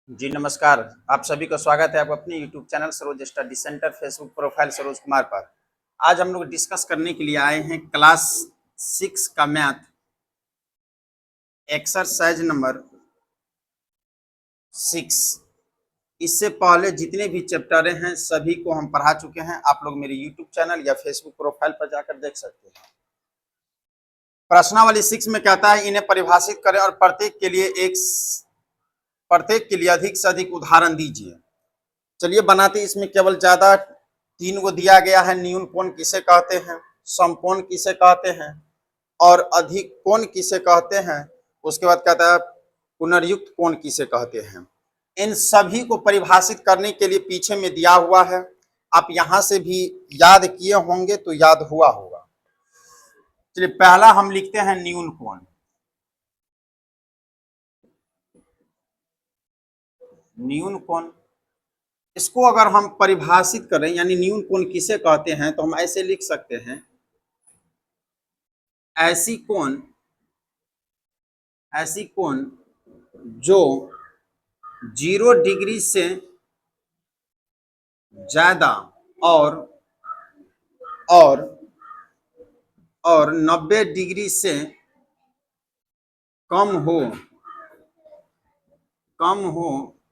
जी नमस्कार। आप सभी का स्वागत है आप अपने YouTube channel Saroj study centre Facebook profile Saroj Kumar पर। आज हम लोग डिस्कस करने के लिए आए हैं क्लास 6 का मैथ एक्सरसाइज नंबर 6। इससे पहले जितने भी चैप्टर हैं सभी को हम पढ़ा चुके हैं। आप लोग मेरे यूट्यूब चैनल या फेसबुक प्रोफाइल पर जाकर देख सकते हैं। प्रश्नावली 6 में कहता है इन्हें परिभाषित करें और प्रत्येक के लिए अधिक से अधिक उदाहरण दीजिए। चलिए बनाते। इसमें केवल ज्यादा 3 को दिया गया है। न्यून कोण किसे कहते हैं, समकोण किसे कहते हैं और अधिक कोण किसे कहते हैं। उसके बाद कहता है पुनर्युक्त कोण किसे कहते हैं। इन सभी को परिभाषित करने के लिए पीछे में दिया हुआ है। आप यहां से भी याद किए होंगे तो याद हुआ होगा। चलिए पहला हम लिखते हैं न्यून कोण। न्यून कोण इसको अगर हम परिभाषित करें यानी न्यून कोण किसे कहते हैं तो हम ऐसे लिख सकते हैं ऐसी कोण जो 0 डिग्री से ज्यादा और 90 डिग्री से कम हो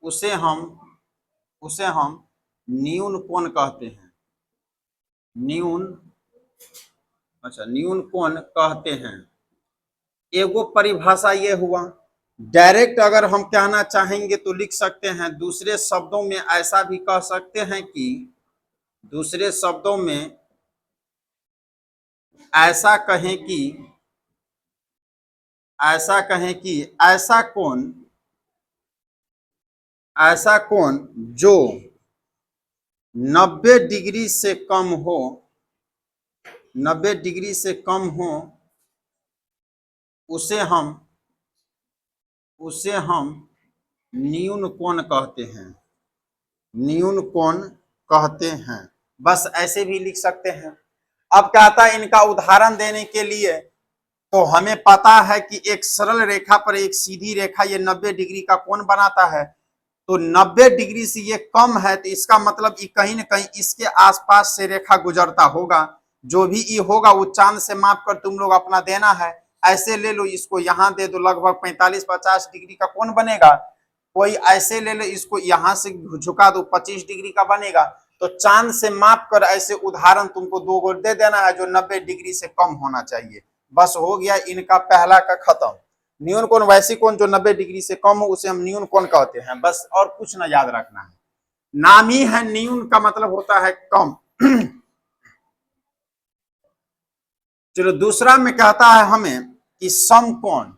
उसे हम न्यून कोण कहते हैं। न्यून कोण कहते हैं। एगो परिभाषा ये हुआ। डायरेक्ट अगर हम कहना चाहेंगे तो लिख सकते हैं, दूसरे शब्दों में ऐसा भी कह सकते हैं कि ऐसा कहें कि ऐसा कोण जो 90 डिग्री से कम हो उसे हम न्यून कोण कहते हैं। बस ऐसे भी लिख सकते हैं। अब कहता है इनका उदाहरण देने के लिए तो हमें पता है कि एक सरल रेखा पर एक सीधी रेखा ये 90 डिग्री का कोण बनाता है। तो 90 डिग्री से ये कम है तो इसका मतलब ये कहीं न कहीं इसके आसपास से रेखा गुजरता होगा। जो भी ये होगा वो चांद से माप कर तुम लोग अपना देना है। ऐसे ले लो, इसको यहाँ दे दो, लगभग 45-50 डिग्री का कोण बनेगा। कोई ऐसे ले लो, इसको यहाँ से झुका दो, 25 डिग्री का बनेगा। तो चांद से माप कर ऐसे उदाहरण तुमको 2 गो दे देना है जो 90 डिग्री से कम होना चाहिए। बस हो गया इनका पहला का खत्म। न्यून कोण वैसी कोण जो 90 डिग्री से कम हो उसे हम न्यून कोण कहते हैं। बस और कुछ ना याद रखना है। नाम ही है न्यून का मतलब होता है कम। चलो दूसरा में कहता है हमें कि समकोण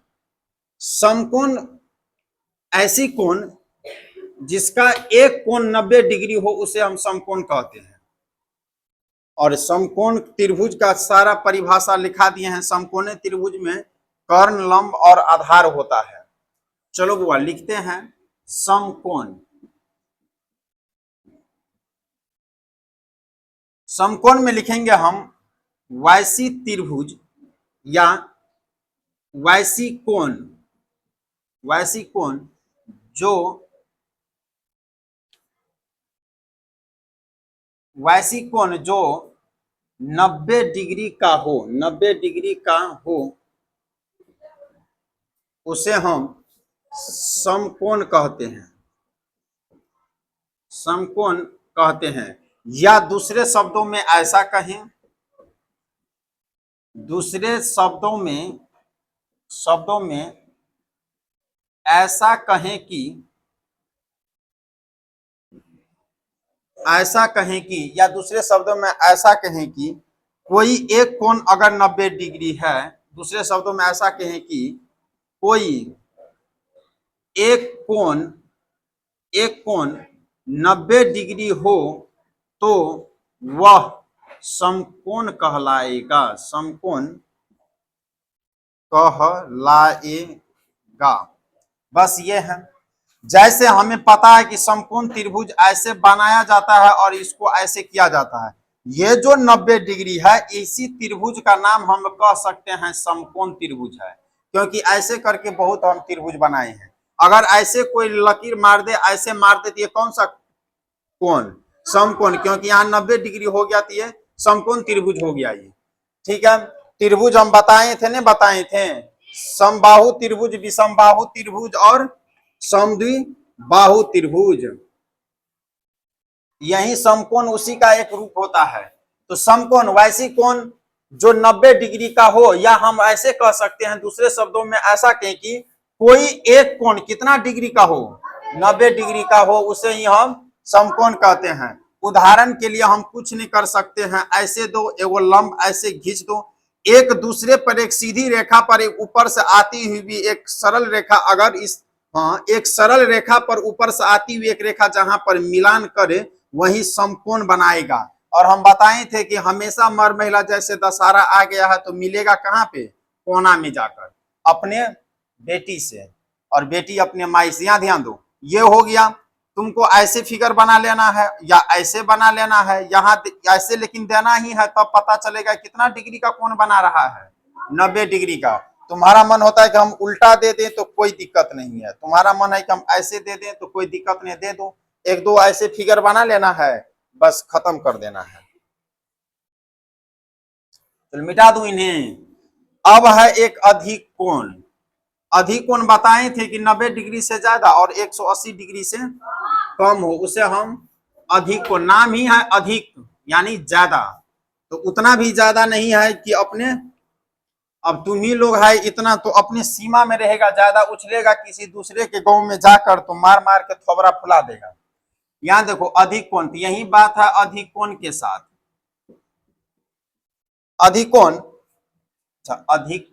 ऐसी कोण जिसका एक कोण 90 डिग्री हो उसे हम समकोण कहते हैं। और समकोण त्रिभुज का सारा परिभाषा लिखा दिए हैं। समकोणीय त्रिभुज में कर्ण, लंब और आधार होता है। चलो बुआ लिखते हैं समकोण में लिखेंगे हम वैसी त्रिभुज या वैसी कोण जो 90 डिग्री का हो उसे हम समकोण कहते हैं। या दूसरे शब्दों में ऐसा कहें, ऐसा कहें कि या दूसरे शब्दों में ऐसा कहें कि कोई एक कोण अगर 90 डिग्री है, दूसरे शब्दों में ऐसा कहें कि कोई एक कोण 90 डिग्री हो तो वह समकोण कहलाएगा। बस ये है। जैसे हमें पता है कि समकोण त्रिभुज ऐसे बनाया जाता है और इसको ऐसे किया जाता है। ये जो 90 डिग्री है इसी त्रिभुज का नाम हम कह सकते हैं समकोण त्रिभुज है, क्योंकि ऐसे करके बहुत हम त्रिभुज बनाए हैं। अगर ऐसे कोई लकीर मार दे, ऐसे मार दे, तो ये कौन सा कोण? समकोण, क्योंकि यहाँ 90 डिग्री हो गया तो ये समकोण त्रिभुज हो गया ये। ठीक है, त्रिभुज हम बताए थे ना, बताए थे समबाहु त्रिभुज, विषमबाहु त्रिभुज और समद्विबाहु त्रिभुज। यही समकोण उसी का एक रूप होता है। तो समकोण वैसी कोण जो 90 डिग्री का हो, या हम ऐसे कह सकते हैं दूसरे शब्दों में ऐसा कहें कि कोई एक कोण कितना डिग्री का हो, 90 डिग्री का हो, उसे ही हम समकोण कहते हैं। उदाहरण के लिए हम कुछ नहीं कर सकते हैं, ऐसे दो एगो लंब ऐसे खींच दो, एक दूसरे पर एक सीधी रेखा पर एक ऊपर से आती हुई भी एक सरल रेखा, अगर इस एक सरल रेखा पर ऊपर से आती हुई एक रेखा जहां पर मिलान करे वही समकोण बनाएगा। और हम बताए थे कि हमेशा मर महिला जैसे दशहरा आ गया है तो मिलेगा कहाँ पे? कोना में जाकर अपने बेटी से, और बेटी अपने माई से। यहाँ ध्यान दो, ये हो गया। तुमको ऐसे फिगर बना लेना है या ऐसे बना लेना है, यहाँ ऐसे लेकिन देना ही है, तब पता चलेगा कितना डिग्री का कोण बना रहा है, 90 डिग्री का। तुम्हारा मन होता है कि हम उल्टा दे दें तो कोई दिक्कत नहीं है, तुम्हारा मन है कि हम ऐसे दे दें तो कोई दिक्कत नहीं, दे दो। एक दो ऐसे फिगर बना लेना है, बस खत्म कर देना है। तो मिटा दूं इन्हें। अब है एक अधिक कोण। अधिक कोण बताए थे कि 90 डिग्री से ज्यादा और 180 डिग्री से कम हो, उसे हम अधिक कोण, नाम ही है अधिक यानी ज्यादा। तो उतना भी ज्यादा नहीं है कि अपने, अब तुम ही लोग है इतना, तो अपने सीमा में रहेगा, ज्यादा उछलेगा किसी दूसरे के गांव में जाकर तो मार मार के थोबरा फुला देगा। यहां देखो अधिक कोण, यही बात है अधिक कोण के साथ। अधिक कोण, अच्छा अधिक,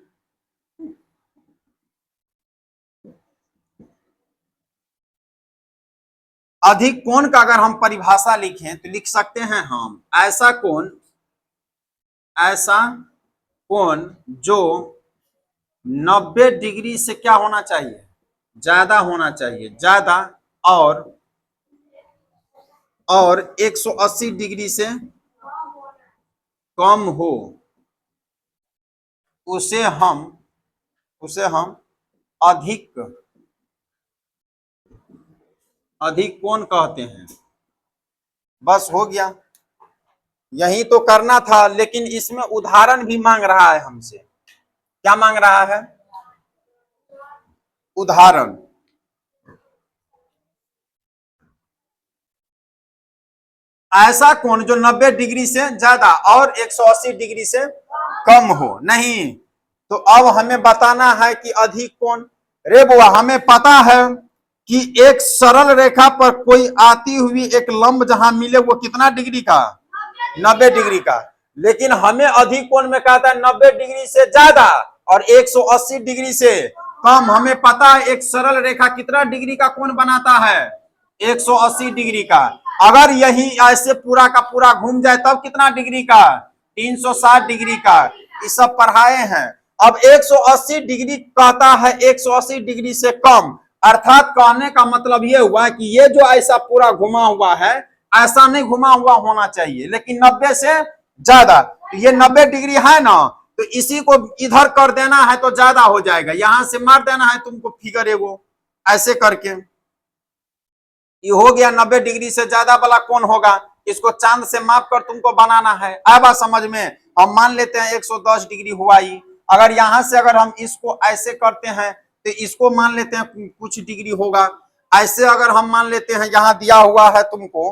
अधिक कोण का अगर हम परिभाषा लिखें तो लिख सकते हैं हम ऐसा कोण, ऐसा कोण जो 90 डिग्री से क्या होना चाहिए? ज्यादा होना चाहिए, ज्यादा, और 180 डिग्री से कम हो, उसे हम अधिक अधिक कोण कहते हैं। बस हो गया, यही तो करना था। लेकिन इसमें उदाहरण भी मांग रहा है हमसे। क्या मांग रहा है? उदाहरण। ऐसा कोण जो 90 डिग्री से ज्यादा और 180 डिग्री से कम हो। नहीं, तो अब हमें बताना है कि अधिक कोण। रे बुआ, हमें पता है कि एक सरल रेखा पर कोई आती हुई एक लंब जहां मिले वो कितना डिग्री का? 90 डिग्री का। लेकिन हमें अधिक कोण में कहा था 90 डिग्री से ज्यादा और 180 डिग्री से कम। हमें पता है एक सरल रेखा कितना डिग्री का कोण बनाता है? 180 डिग्री का। अगर यही ऐसे पूरा का पूरा घूम जाए तब कितना डिग्री का? 360 डिग्री का। ये सब पढ़ाए हैं। अब 180 डिग्री कहता है 180 डिग्री से कम, अर्थात कहने का मतलब ये हुआ कि ये जो ऐसा पूरा घुमा हुआ है ऐसा नहीं घुमा हुआ होना चाहिए, लेकिन 90 से ज्यादा। तो ये 90 डिग्री है ना, तो इसी को इधर कर देना है तो ज्यादा हो जाएगा, यहां से मार देना है तुमको फिगर एगो ऐसे करके। ये हो गया 90 डिग्री से ज्यादा वाला कौन होगा, इसको चांद से माप कर तुमको बनाना है। आया बात समझ में? हम मान लेते हैं 110 डिग्री हुआ ही। अगर यहां से अगर हम इसको ऐसे करते हैं तो इसको मान लेते हैं कुछ डिग्री होगा। ऐसे अगर हम मान लेते हैं यहाँ दिया हुआ है तुमको,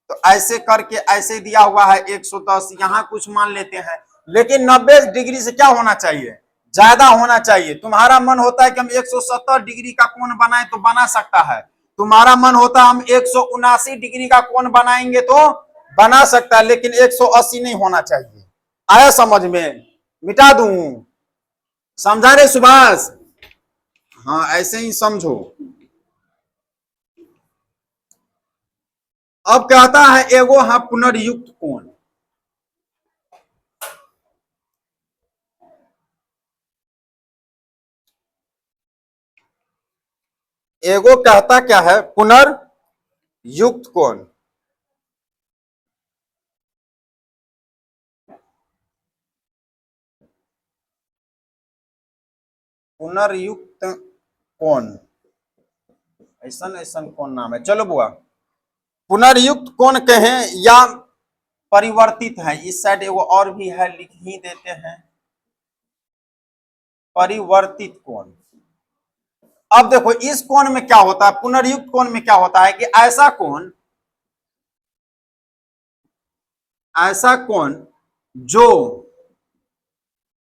तो ऐसे करके ऐसे दिया हुआ है 110, यहाँ कुछ मान लेते हैं। लेकिन 90 डिग्री से क्या होना चाहिए? ज्यादा होना चाहिए। तुम्हारा मन होता है कि हम 170 डिग्री का कोण बनाए तो बना सकता है, तुम्हारा मन होता है हम 179 डिग्री का कोण बनाएंगे तो बना सकता है, लेकिन 180 नहीं होना चाहिए। आया समझ में? मिटा दूं? समझा रे सुभाष? हाँ ऐसे ही समझो। अब कहता है एगो हाँ पुनर्युक्त कोण। एगो कहता क्या है? पुनर्युक्त कोण। पुनर्युक्त कोण ऐसा ऐसा कौन नाम है? चलो बुआ, पुनर्युक्त कोण कहें या परिवर्तित है? इस साइड एगो और भी है, लिख ही देते हैं, परिवर्तित कोण। अब देखो इस कोण में क्या होता है, पुनर्युक्त कोण में क्या होता है कि ऐसा कोण जो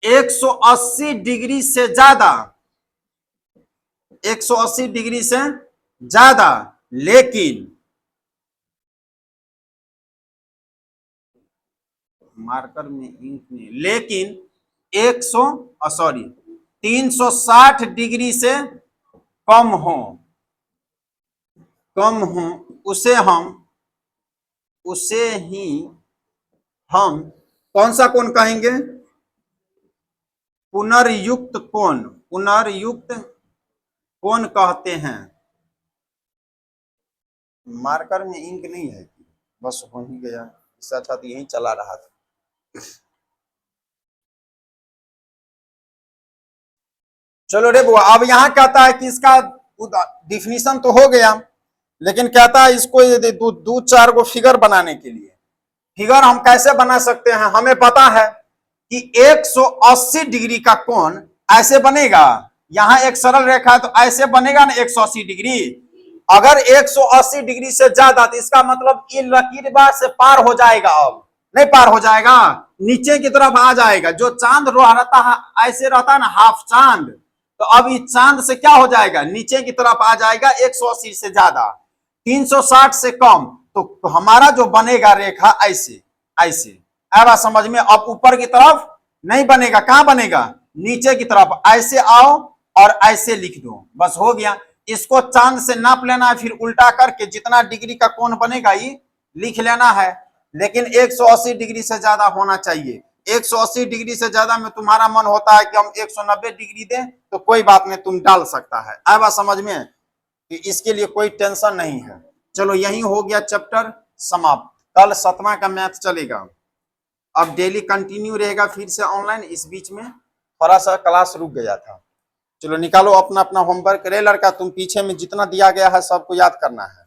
180 डिग्री से ज्यादा, 180 डिग्री से ज्यादा, लेकिन मार्कर में इंक नहीं, लेकिन 360 डिग्री से कम हो, उसे ही हम कौन सा कोण कहेंगे? पुनर्युक्त कोण कहते हैं। मार्कर में इंक नहीं है, बस हो ही गया, इससे अच्छा तो यही चला रहा था। चलो रे बुआ, अब यहां कहता है कि इसका डिफिनीशन तो हो गया, लेकिन कहता है इसको ये दो चार को फिगर बनाने के लिए, फिगर हम कैसे बना सकते हैं? हमें पता है कि 180 डिग्री का कोण ऐसे बनेगा, यहां एक सरल रेखा है तो ऐसे बनेगा ना 180 डिग्री। अगर 180 डिग्री से ज्यादा तो इसका मतलब ये लकीर से पार हो जाएगा, अब नहीं पार हो जाएगा, नीचे की तरफ आ जाएगा। जो चांद रहता है ऐसे रहता है ना, हाफ चांद, तो अब इस चांद से क्या हो जाएगा, नीचे की तरफ आ जाएगा। 180 से ज्यादा, 360 से कम, तो हमारा जो बनेगा रेखा ऐसे ऐसे आएगा समझ में। अब ऊपर की तरफ नहीं बनेगा, कहां बनेगा? नीचे की तरफ। ऐसे आओ और ऐसे लिख दो, बस हो गया। इसको चांद से नाप लेना है, फिर उल्टा करके जितना डिग्री का कोण बनेगा ये लिख लेना है, लेकिन 180 डिग्री से ज्यादा होना चाहिए। 180 डिग्री से ज्यादा में तुम्हारा मन होता है कि हम 190 डिग्री दें, तो कोई बात नहीं, तुम डाल सकता है। आएगा समझ में कि इसके लिए कोई टेंशन नहीं है। चलो यही हो गया चैप्टर समाप्त। कल 7वां का मैथ चलेगा, अब डेली कंटिन्यू रहेगा फिर से ऑनलाइन। इस बीच में थोड़ा सा क्लास रुक गया था। चलो निकालो अपना अपना होमवर्क। रे लड़का, तुम पीछे में जितना दिया गया है सबको याद करना है।